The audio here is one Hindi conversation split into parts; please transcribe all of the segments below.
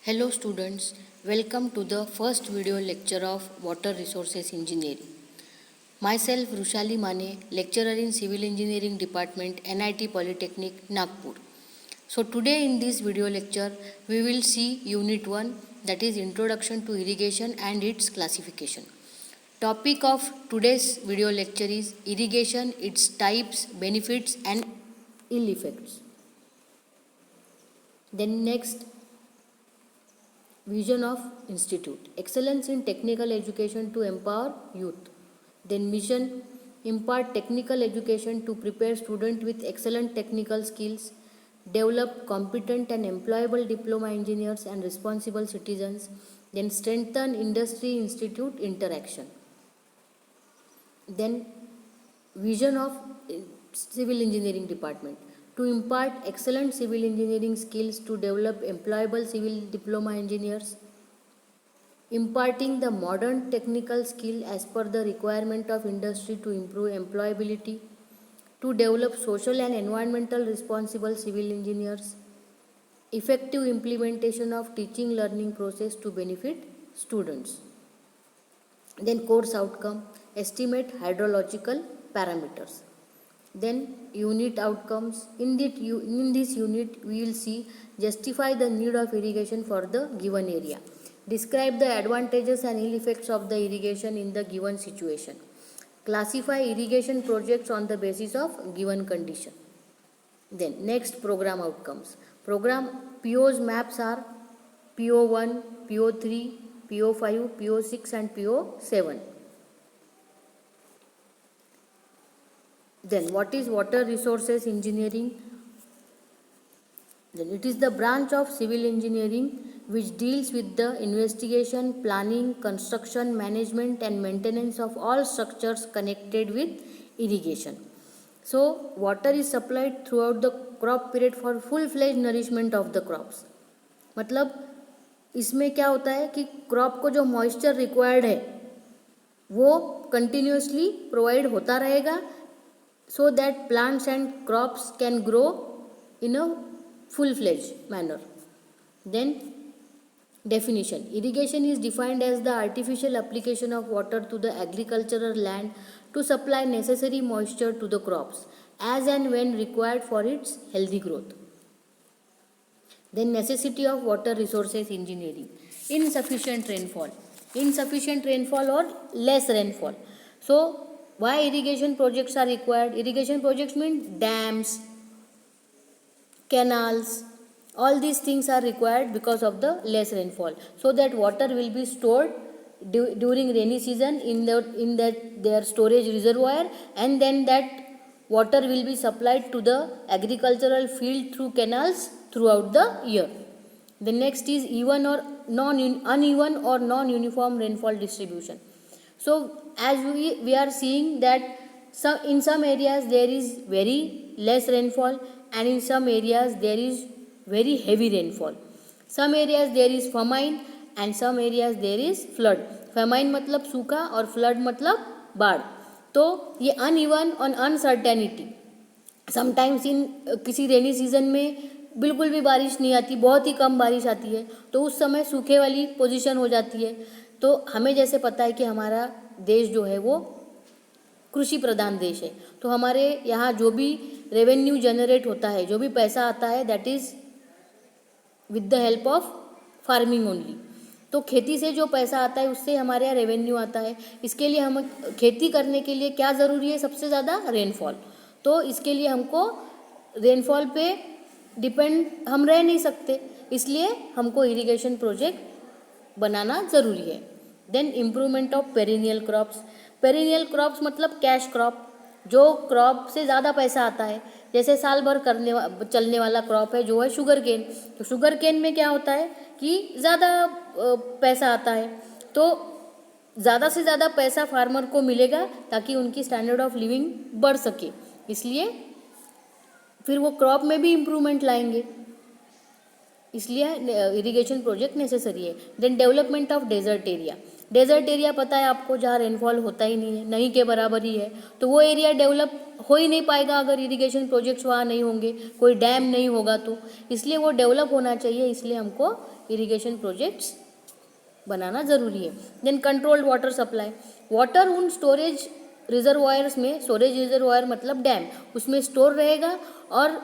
Hello students, welcome to the first video lecture of Water Resources Engineering. Myself Rushali Mane, lecturer in Civil Engineering Department, NIT Polytechnic, Nagpur. So today in this video lecture, we will see Unit 1, that is Introduction to Irrigation and its classification. Topic of today's video lecture is irrigation, its types, benefits and ill effects. Then next, Vision of Institute. Excellence in technical education to empower youth. Then mission, impart technical education to prepare students with excellent technical skills, develop competent and employable diploma engineers and responsible citizens, then strengthen industry institute interaction. Then vision of civil engineering department, to impart excellent civil engineering skills to develop employable civil diploma engineers, imparting the modern technical skill as per the requirement of industry to improve employability, to develop social and environmental responsible civil engineers, effective implementation of teaching learning process to benefit students. Then course outcome, estimate hydrological parameters. Then unit outcomes. In this unit we will see justify the need of irrigation for the given area. Describe the advantages and ill effects of the irrigation in the given situation. Classify irrigation projects on the basis of given condition. Then next program outcomes. Program PO's maps are PO1, PO3, PO5, PO6 and PO7. Then what is water resources engineering? Then it is the branch of civil engineering which deals with the investigation, planning, construction, management and maintenance of all structures connected with irrigation. So water is supplied throughout the crop period for full-fledged nourishment of the crops. मतलब इसमें क्या होता है कि क्रॉप को जो मॉइस्चर रिक्वायर्ड है वो कंटिन्यूसली प्रोवाइड होता रहेगा, so that plants and crops can grow in a full-fledged manner. Then definition. Irrigation is defined as the artificial application of water to the agricultural land to supply necessary moisture to the crops as and when required for its healthy growth. Then necessity of water resources engineering. Insufficient rainfall or less rainfall. So why irrigation projects are required? Irrigation projects mean dams, canals, all these things are required because of the less rainfall, so that water will be stored during rainy season in their storage reservoir, and then that water will be supplied to the agricultural field through canals throughout the year. The next is uneven or non-uniform rainfall distribution. So as we are seeing that in some areas there is very less rainfall and in some areas there is very heavy rainfall. Some areas there is famine and some areas there is flood. Famine मतलब सूखा और flood मतलब बाढ़. तो ये uneven और uncertainty. Sometimes in किसी रेनी सीजन में बिल्कुल भी बारिश नहीं आती, बहुत ही कम बारिश आती है, तो उस समय सूखे वाली पोजीशन हो जाती है. तो हमें जैसे पता है कि हमारा देश जो है वो कृषि प्रधान देश है, तो हमारे यहाँ जो भी रेवेन्यू जनरेट होता है, जो भी पैसा आता है, that is with the help of farming only. तो खेती से जो पैसा आता है उससे हमारे यहाँ रेवेन्यू आता है. इसके लिए हम खेती करने के लिए क्या ज़रूरी है? सबसे ज़्यादा रेनफॉल. तो इसके लिए हमको रेनफॉल पे डिपेंड हम रह नहीं सकते, इसलिए हमको इरिगेशन प्रोजेक्ट बनाना ज़रूरी है. Then improvement of perennial crops. Perennial crops मतलब कैश क्रॉप, जो क्रॉप से ज़्यादा पैसा आता है. जैसे साल भर चलने वाला क्रॉप है जो है शुगर केन. तो शुगर केन में क्या होता है कि ज़्यादा पैसा आता है, तो ज़्यादा से ज़्यादा पैसा फार्मर को मिलेगा ताकि उनकी स्टैंडर्ड ऑफ लिविंग बढ़ सके, इसलिए फिर वो क्रॉप में भी इम्प्रूवमेंट लाएंगे, इसलिए इरिगेशन प्रोजेक्ट नेसेसरी है. Then development of desert area. Desert area पता है आपको, जहाँ रेनफॉल होता ही नहीं है, नहीं के बराबर ही है, तो वो एरिया डेवलप हो ही नहीं पाएगा अगर इरिगेशन प्रोजेक्ट्स वहाँ नहीं होंगे, कोई डैम नहीं होगा तो, इसलिए वो डेवलप होना चाहिए, इसलिए हमको इरिगेशन प्रोजेक्ट्स बनाना ज़रूरी है। Then controlled water supply, water उन स्टोरेज रिजर्वायर्स में, स्टोरेज रिजर्वायर मतलब डैम, उसमें स्टोर रहेगा और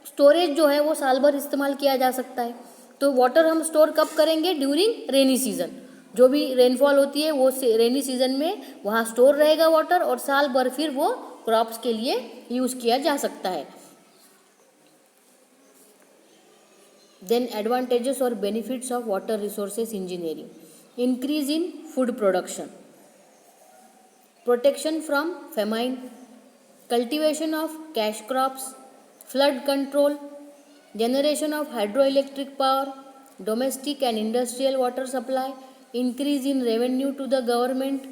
स्टोरेज जो है वो साल भर इस्तेमाल किया जा सकता है। तो वाटर हम स्टोर कब करेंगे? ड्यूरिंग रेनी सीजन, जो भी रेनफॉल होती है वो रेनी सीजन में वहाँ स्टोर रहेगा वाटर, और साल भर फिर वो क्रॉप्स के लिए यूज़ किया जा सकता है। देन एडवांटेजेस और benefits of water resources engineering, increase in food production, protection from famine, cultivation of cash crops, flood control, generation of hydroelectric power, domestic and industrial water supply, increase in revenue to the government,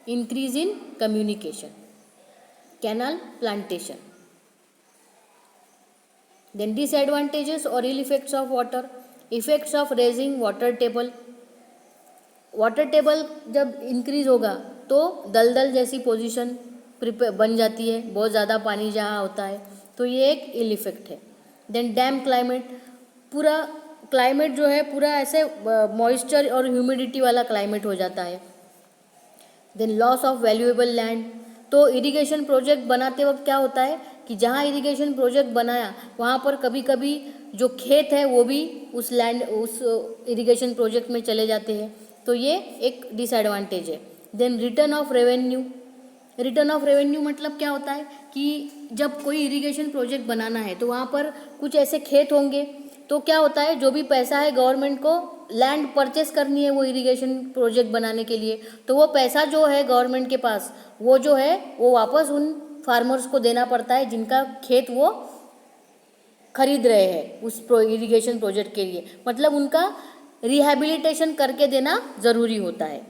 increase in communication, canal plantation. Then disadvantages or ill effects of water, effects of raising water table, water table जब इंक्रीज होगा तो दलदल जैसी पोजीशन बन जाती है, बहुत ज़्यादा पानी जहाँ होता है, तो ये एक इल इफेक्ट है। देन डैम क्लाइमेट, पूरा क्लाइमेट जो है पूरा ऐसे मॉइस्चर और ह्यूमिडिटी वाला क्लाइमेट हो जाता है। Then loss of valuable land, तो इरिगेशन प्रोजेक्ट बनाते वक्त क्या होता है कि जहाँ इरिगेशन प्रोजेक्ट बनाया वहाँ पर कभी कभी जो खेत है वो भी उस लैंड, उस इरिगेशन प्रोजेक्ट में चले जाते हैं, तो ये एक डिसएडवांटेज है। Then return of revenue, return of revenue मतलब क्या होता है कि जब कोई इरिगेशन प्रोजेक्ट बनाना है तो वहाँ पर कुछ ऐसे खेत होंगे, तो क्या होता है जो भी पैसा है गवर्नमेंट को लैंड परचेस करनी है वो इरिगेशन प्रोजेक्ट बनाने के लिए, तो वो पैसा जो है गवर्नमेंट के पास वो जो है वो वापस उन फार्मर्स को देना पड़ता है जिनका खेत वो खरीद रहे हैं उस इरिगेशन प्रोजेक्ट के लिए, मतलब उनका रिहैबिलिटेशन करके देना ज़रूरी होता है।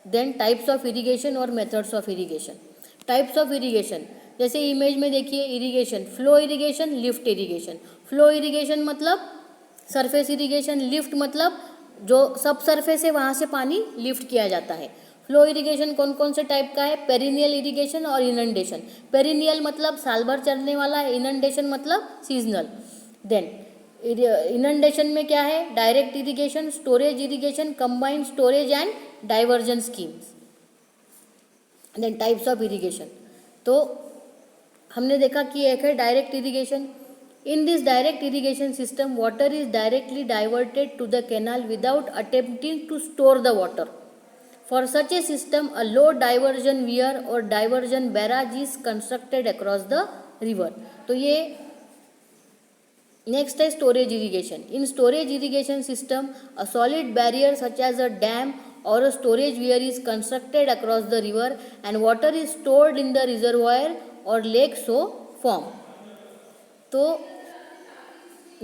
देन टाइप्स ऑफ इरिगेशन और methods of irrigation, types of irrigation जैसे इमेज में देखिए, irrigation, flow irrigation, lift irrigation. Flow irrigation मतलब सरफेस इरिगेशन, लिफ्ट मतलब जो सब सरफेस है वहाँ से पानी लिफ्ट किया जाता है। फ्लो इरिगेशन कौन कौन से टाइप का है? पेरिनियल इरिगेशन और इनंडेशन। पेरिनियल मतलब साल भर चलने वाला है, इनंडेशन मतलब सीजनल। देन इनंडेशन में क्या है? Direct irrigation, storage irrigation, combined storage and diversion schemes. Then types of irrigation, तो हमने देखा कि एक है direct irrigation. In this direct irrigation system water is directly diverted to the canal without attempting to store the water. For such a system a low diversion weir और diversion barrage is constructed across the river. तो ये नेक्स्ट है storage irrigation. In storage irrigation system a solid barrier such as a dam or a storage weir is constructed across the river and water is stored in the reservoir or lake so form। तो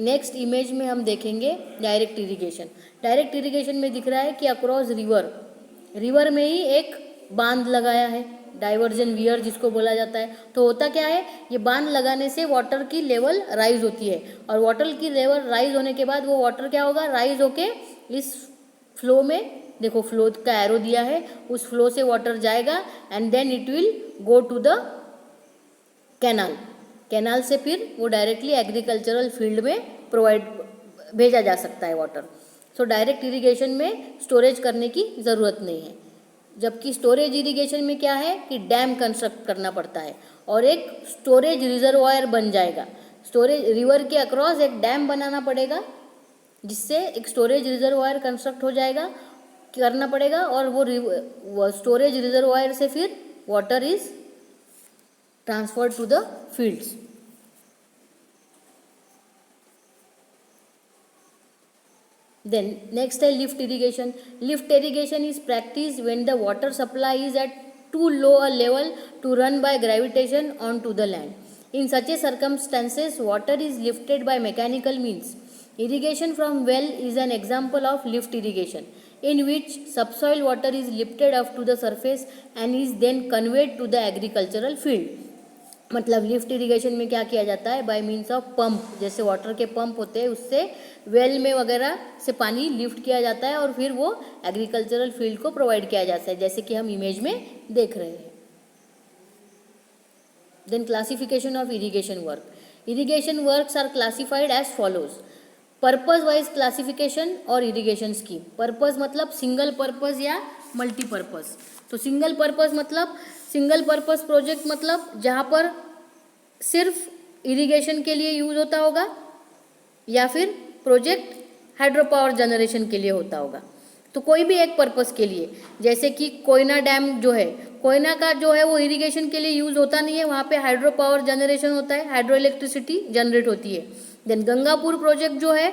नेक्स्ट इमेज में हम देखेंगे डायरेक्ट इरिगेशन। डायरेक्ट इरिगेशन में दिख रहा है कि अक्रॉस रिवर, रिवर में ही एक बांध लगाया है, डाइवर्जन वियर जिसको बोला जाता है। तो होता क्या है, ये बांध लगाने से वाटर की लेवल राइज होती है, और वाटर की लेवल राइज होने के बाद वो वाटर क्या होगा, राइज होके इस फ्लो में, देखो फ्लो का एरो दिया है, उस फ्लो से वाटर जाएगा and then it will go to the canal. Canal से फिर वो डायरेक्टली एग्रीकल्चरल फील्ड में भेजा जा सकता है वाटर। सो डायरेक्ट इरिगेशन में स्टोरेज करने की ज़रूरत नहीं है, जबकि स्टोरेज इरिगेशन में क्या है कि डैम कंस्ट्रक्ट करना पड़ता है और एक स्टोरेज रिजर्वायर बन जाएगा। स्टोरेज रिवर के अक्रॉस एक डैम बनाना पड़ेगा जिससे एक स्टोरेज रिजर्वायर कंस्ट्रक्ट हो जाएगा, करना पड़ेगा, और वो स्टोरेज रिजर्वायर से फिर water is transferred to the fields. Then next है lift irrigation. Lift irrigation is practice when the water supply is at too low a level to run by gravitation on to the land. In such a circumstances water is lifted by mechanical means. Irrigation from well is an example of lift irrigation, in which subsoil water is lifted up to the surface and is then conveyed to the agricultural field. मतलब लिफ्ट इरिगेशन में क्या किया जाता है, बाय मीन्स ऑफ पंप, जैसे वाटर के पंप होते हैं उससे वेल में वगैरह से पानी लिफ्ट किया जाता है और फिर वो एग्रीकल्चरल फील्ड को प्रोवाइड किया जाता है, जैसे कि हम इमेज में देख रहे हैं. Then classification of irrigation work. Irrigation works are classified as follows. Purpose wise classification और इरिगेशन स्कीम. पर्पज मतलब सिंगल पर्पज या मल्टीपर्पज. तो सिंगल पर्पज मतलब सिंगल पर्पज प्रोजेक्ट मतलब जहाँ पर सिर्फ इरिगेशन के लिए यूज होता होगा या फिर प्रोजेक्ट हाइड्रो पावर जनरेशन के लिए होता होगा. तो कोई भी एक पर्पस के लिए, जैसे कि कोयना डैम जो है, कोयना का जो है वो इरिगेशन के लिए यूज होता नहीं है, वहाँ पे हाइड्रो पावर जनरेशन होता है, हाइड्रो इलेक्ट्रिसिटी जनरेट होती है. देन गंगापुर प्रोजेक्ट जो है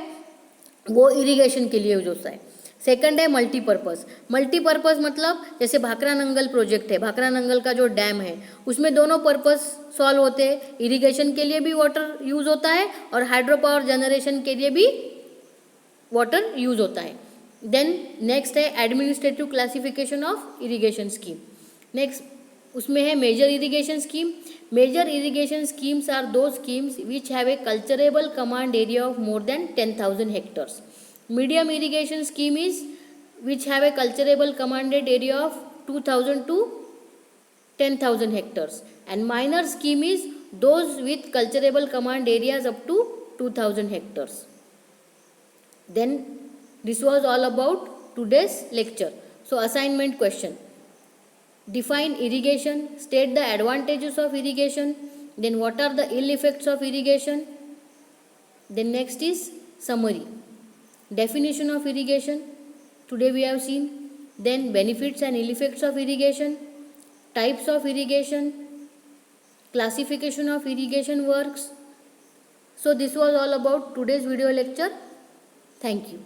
वो इरिगेशन के लिए यूज होता है. सेकंड है मल्टीपर्पज़. मल्टीपर्पज़ मतलब जैसे भाखरा नंगल प्रोजेक्ट है, भाखरा नंगल का जो डैम है उसमें दोनों पर्पस सॉल्व होते हैं, इरिगेशन के लिए भी वाटर यूज होता है और हाइड्रो पावर जनरेशन के लिए भी वाटर यूज होता है. देन नेक्स्ट है administrative classification of irrigation scheme. Next उसमें है major irrigation scheme. Major irrigation schemes are those schemes which have a culturable command area of more than 10,000 hectares. Medium irrigation scheme is which have a cultivable commanded area of 2,000 to 10,000 hectares, and minor scheme is those with cultivable command areas up to 2,000 hectares. Then this was all about today's lecture. So assignment question: define irrigation, state the advantages of irrigation, then what are the ill effects of irrigation. Then next is summary. Definition of irrigation, today we have seen. Then benefits and ill effects of irrigation, types of irrigation, classification of irrigation works. So this was all about today's video lecture. Thank you.